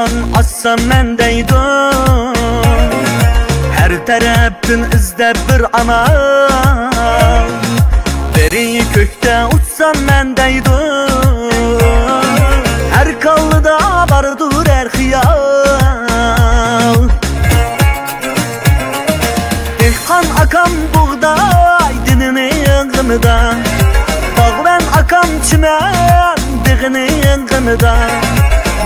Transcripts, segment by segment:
Telefon açsam men deydim, her taraftan izlep bir amal. Beri kökte uçsam men deydim, her kallıda bardır her hiyal. Dehqan akam buğday dininin gımıda, bağven akam çimen dığının gımıda.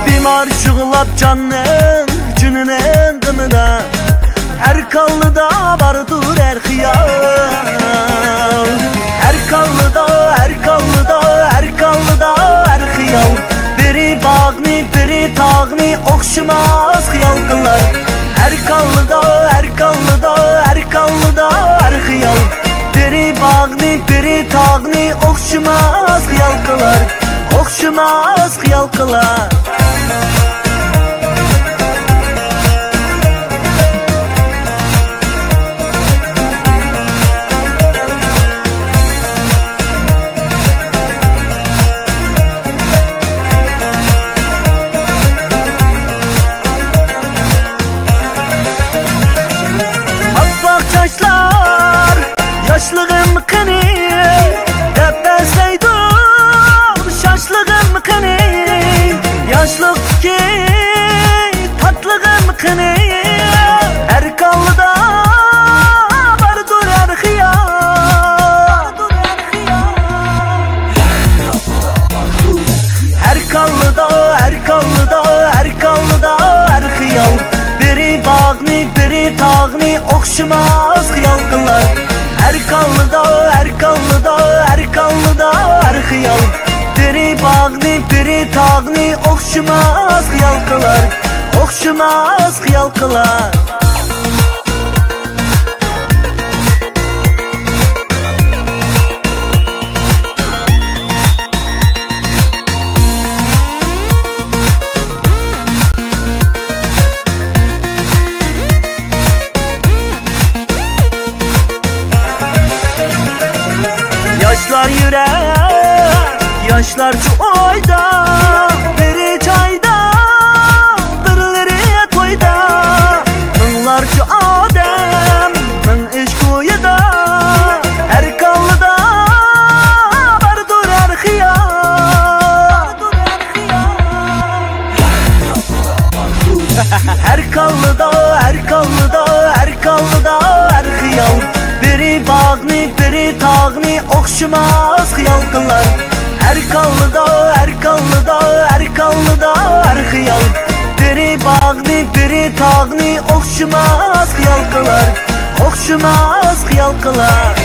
Bimar şığılap canın cününün gımıda, her kallıda bardır her hiyal. Her kallıda, her kallıda, her kallıda her hiyal. Biri bağni, biri tağni, okşumaz hiyal kılar. Her kallıda, her kallıda, her kallıda her hiyal. Biri bağni, biri tağni, okşumaz hiyal kılar. Okşumaz hiyal kılar. Yaşlar, yaşlığım kını, hep bezleydim şaşlığım kını. Yaşlık ki tatlığım kını, her kallıda vardır her hıyal. Her kallıda, her kallıda, her kallıda her hıyal. Biri bağni, biri tağni, okşumaz hıyal kılar. Her kallıda, her kallıda, her kallıda her hıyal. Biri bağni, biri tağni, okşumaz hıyal kılar. Okşumaz hıyal kılar. Yaşlar yürek, yaşlar şu oyda, biri çayda, birileri toyda. Mınlarca adem, mın iş kuyuda, her kallıda vardır her hıyal. Her kallıda, her kallıda, her kallıda her hıyal. Biri bağni, biri tağni, okşumaz hıyal kılar. Her kallıda, her kallıda, her kallıda her hıyal. Biri bağni, biri tağni, okşumaz hıyal kılar. Okşumaz hıyal kılar.